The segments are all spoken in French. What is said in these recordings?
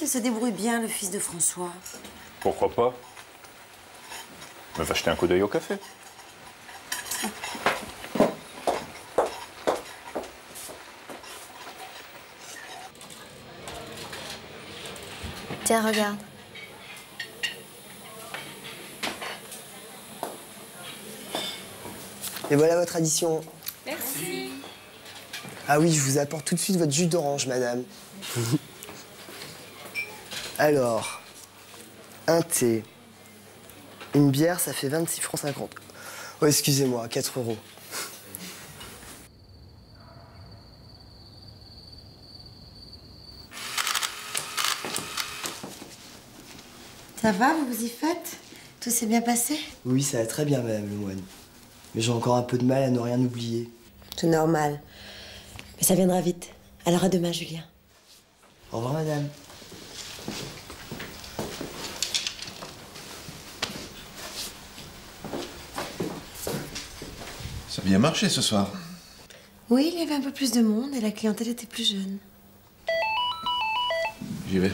qu'il se débrouille bien, le fils de François. Pourquoi pas? Mais va jeter un coup d'œil au café. Tiens, regarde. Et voilà votre addition. Merci. Ah oui, je vous apporte tout de suite votre jus d'orange, madame. Alors, un thé, une bière, ça fait 26 francs 50. Oh, excusez-moi, 4 euros. Ça va, vous y faites? Tout s'est bien passé? Oui, ça va très bien, madame le moine. Mais j'ai encore un peu de mal à ne rien oublier. C'est normal. Mais ça viendra vite. Alors à demain, Julien. Au revoir, madame. Ça a bien marché ce soir. Oui, il y avait un peu plus de monde et la clientèle était plus jeune. J'y vais.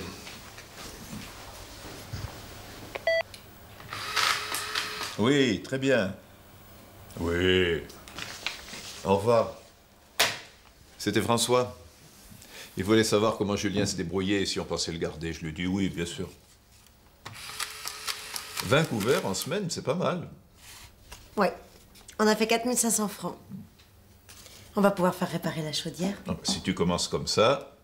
Oui, très bien. Oui. Au revoir. C'était François. Il voulait savoir comment Julien s'est débrouillé et si on pensait le garder. Je lui ai dit oui, bien sûr. 20 couverts en semaine, c'est pas mal. Ouais. On a fait 4500 francs. On va pouvoir faire réparer la chaudière. Non, si tu commences comme ça,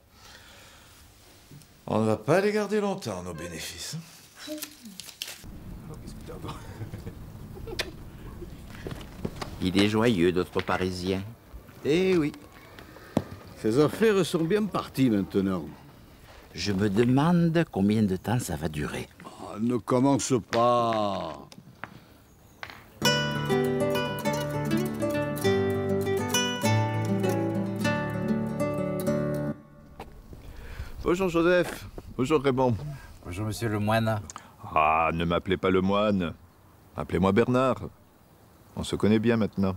on ne va pas les garder longtemps, nos bénéfices. Il est joyeux, notre Parisien. Eh oui. Ces affaires sont bien parties maintenant. Je me demande combien de temps ça va durer. Oh, ne commence pas. Bonjour Joseph. Bonjour Raymond. Bonjour, monsieur le moine. Ah, ne m'appelez pas le moine. Appelez-moi Bernard. On se connaît bien maintenant.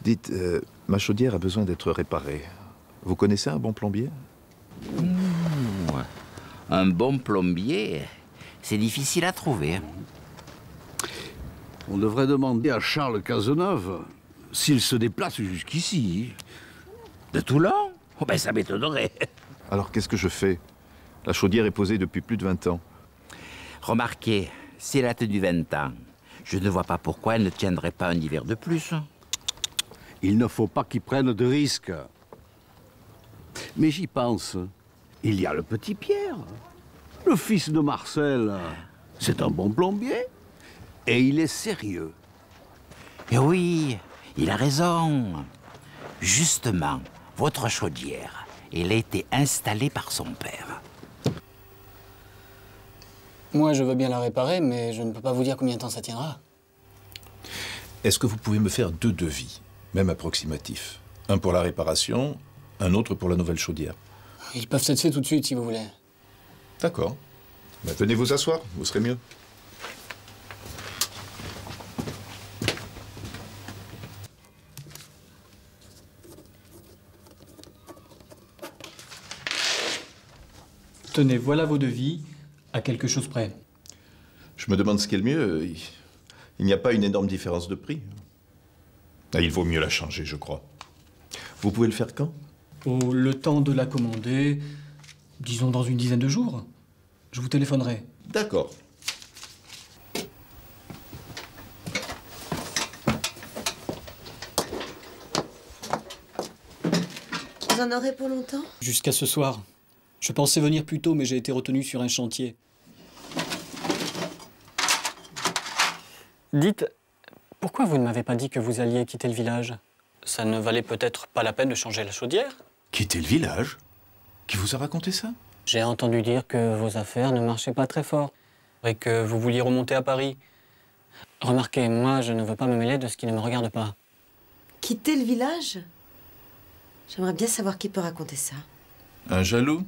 Dites, ma chaudière a besoin d'être réparée. Vous connaissez un bon plombier? Un bon plombier, c'est difficile à trouver. On devrait demander à Charles Cazeneuve s'il se déplace jusqu'ici. De Toulon? Oh ben, ça m'étonnerait. Alors qu'est-ce que je fais? La chaudière est posée depuis plus de 20 ans. Remarquez, si elle a tenu 20 ans, je ne vois pas pourquoi elle ne tiendrait pas un hiver de plus. Il ne faut pas qu'il prenne de risques. Mais j'y pense. Il y a le petit Pierre, le fils de Marcel. C'est un bon plombier et il est sérieux. Et oui, il a raison. Justement, votre chaudière, elle a été installée par son père. Moi, je veux bien la réparer, mais je ne peux pas vous dire combien de temps ça tiendra. Est-ce que vous pouvez me faire 2 devis, même approximatifs? Un pour la réparation, un autre pour la nouvelle chaudière. Ils peuvent s'être faits tout de suite, si vous voulez. D'accord. Ben, venez vous asseoir, vous serez mieux. Tenez, voilà vos devis, à quelque chose près. Je me demande ce qui est le mieux. Il n'y a pas une énorme différence de prix. Ah, il vaut mieux la changer, je crois. Vous pouvez le faire quand? Oh, le temps de la commander, disons dans une dizaine de jours. Je vous téléphonerai. D'accord. Vous en aurez pour longtemps? Jusqu'à ce soir. Je pensais venir plus tôt, mais j'ai été retenu sur un chantier. Dites, pourquoi vous ne m'avez pas dit que vous alliez quitter le village? Ça ne valait peut-être pas la peine de changer la chaudière? Quitter le village? Qui vous a raconté ça? J'ai entendu dire que vos affaires ne marchaient pas très fort et que vous vouliez remonter à Paris. Remarquez, moi, je ne veux pas me mêler de ce qui ne me regarde pas. Quitter le village? J'aimerais bien savoir qui peut raconter ça. Un jaloux?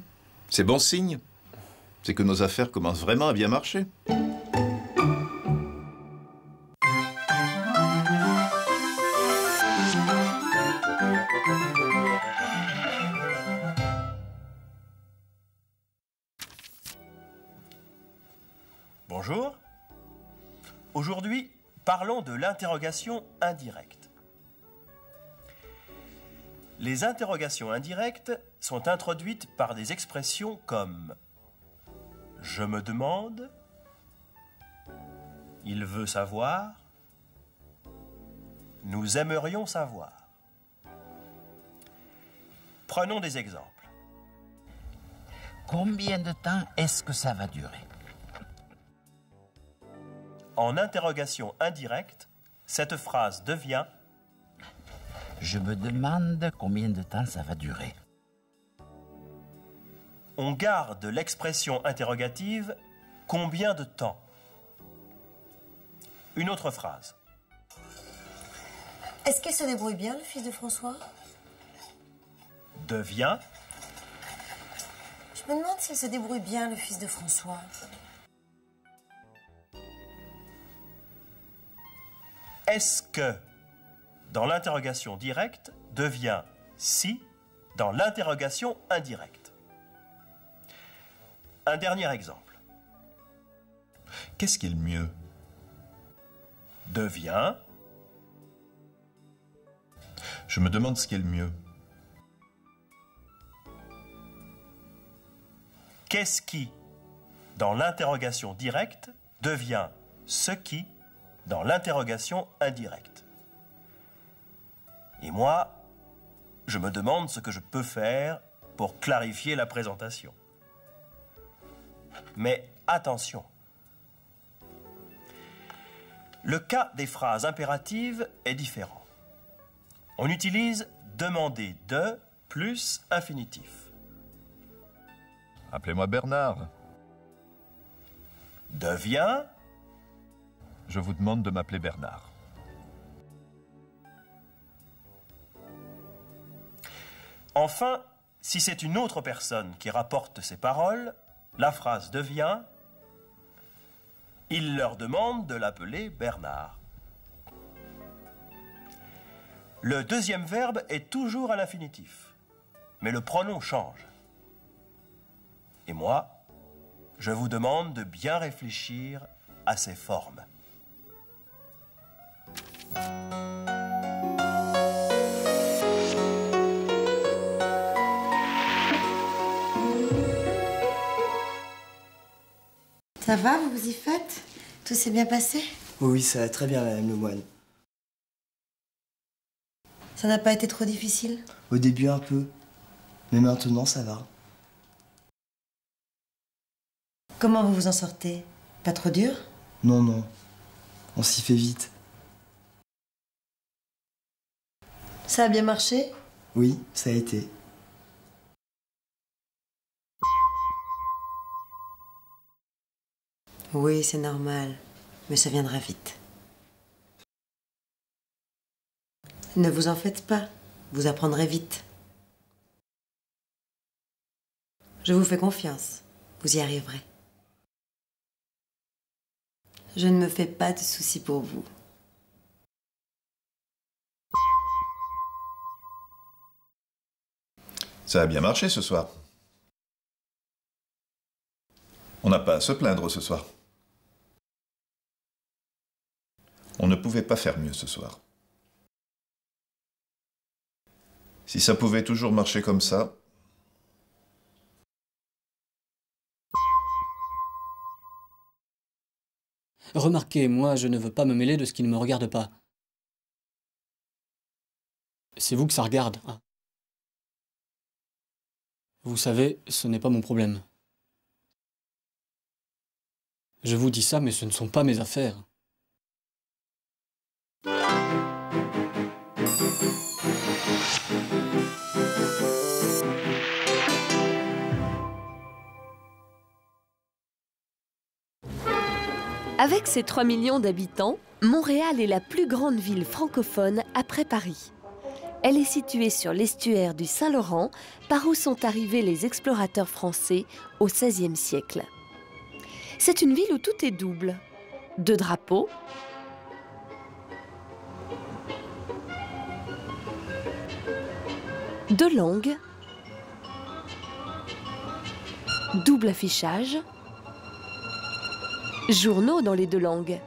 C'est bon signe. C'est que nos affaires commencent vraiment à bien marcher. Bonjour. Aujourd'hui, parlons de l'interrogation indirecte. Les interrogations indirectes sont introduites par des expressions comme « je me demande »,« il veut savoir »,« nous aimerions savoir ». Prenons des exemples. Combien de temps est-ce que ça va durer? En interrogation indirecte, cette phrase devient « Je me demande combien de temps ça va durer. » On garde l'expression interrogative « combien de temps ?» Une autre phrase. Est-ce qu'il se débrouille bien, le fils de François? Devient Je me demande s'il se débrouille bien, le fils de François. Est-ce que dans l'interrogation directe devient si dans l'interrogation indirecte. Un dernier exemple. Qu'est-ce qui est le mieux? Devient. Je me demande ce qui est le mieux. Qu'est-ce qui, dans l'interrogation directe, devient ce qui, dans l'interrogation indirecte. Et moi, je me demande ce que je peux faire pour clarifier la présentation. Mais attention, le cas des phrases impératives est différent. On utilise demander de plus infinitif. Appelez-moi Bernard. Devient. Je vous demande de m'appeler Bernard. Enfin, si c'est une autre personne qui rapporte ces paroles, la phrase devient « Il leur demande de l'appeler Bernard ». Le deuxième verbe est toujours à l'infinitif, mais le pronom change. Et moi, je vous demande de bien réfléchir à ces formes. Ça va, vous vous y faites? Tout s'est bien passé? Oui, ça va très bien, Madame Lemoine. Ça n'a pas été trop difficile? Au début, un peu. Mais maintenant, ça va. Comment vous vous en sortez? Pas trop dur? Non, non. On s'y fait vite. Ça a bien marché? Oui, ça a été. Oui, c'est normal, mais ça viendra vite. Ne vous en faites pas, vous apprendrez vite. Je vous fais confiance, vous y arriverez. Je ne me fais pas de soucis pour vous. Ça a bien marché ce soir. On n'a pas à se plaindre ce soir. On ne pouvait pas faire mieux ce soir. Si ça pouvait toujours marcher comme ça... Remarquez, moi, je ne veux pas me mêler de ce qui ne me regarde pas. C'est vous que ça regarde, hein. Vous savez, ce n'est pas mon problème. Je vous dis ça, mais ce ne sont pas mes affaires. Avec ses 3 millions d'habitants, Montréal est la plus grande ville francophone après Paris. Elle est située sur l'estuaire du Saint-Laurent, par où sont arrivés les explorateurs français au XVIe siècle. C'est une ville où tout est double. 2 drapeaux, deux langues, double affichage, Journaux dans les deux langues.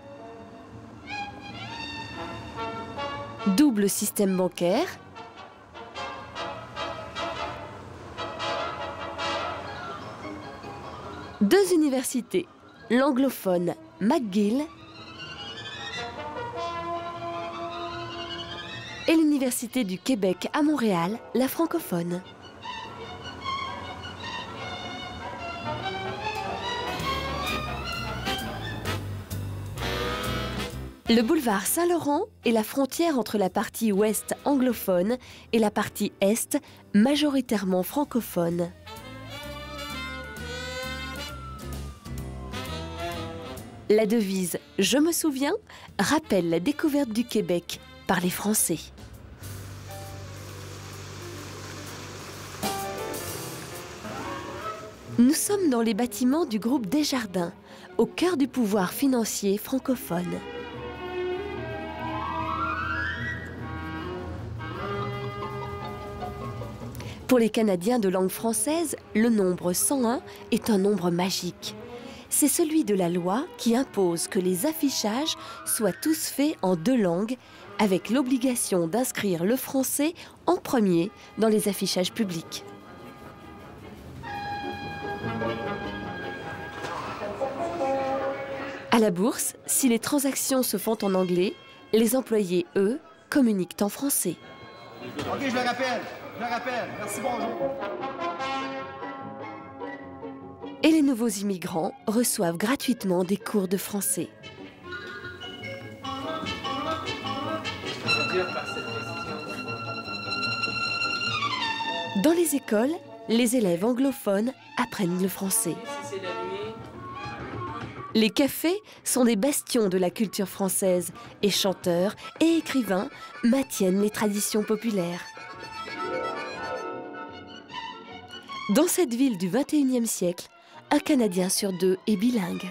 Double système bancaire. Deux universités, l'anglophone McGill et l'Université du Québec à Montréal, la francophone. Le boulevard Saint-Laurent est la frontière entre la partie ouest anglophone et la partie est majoritairement francophone. La devise « Je me souviens » rappelle la découverte du Québec par les Français. Nous sommes dans les bâtiments du groupe Desjardins, au cœur du pouvoir financier francophone. Pour les Canadiens de langue française, le nombre 101 est un nombre magique. C'est celui de la loi qui impose que les affichages soient tous faits en deux langues, avec l'obligation d'inscrire le français en premier dans les affichages publics. À la bourse, si les transactions se font en anglais, les employés, eux, communiquent en français. OK, je le rappelle. Merci, bonjour. Et les nouveaux immigrants reçoivent gratuitement des cours de français. Dans les écoles, les élèves anglophones apprennent le français. Les cafés sont des bastions de la culture française et chanteurs et écrivains maintiennent les traditions populaires. Dans cette ville du XXIe siècle, un Canadien sur deux est bilingue.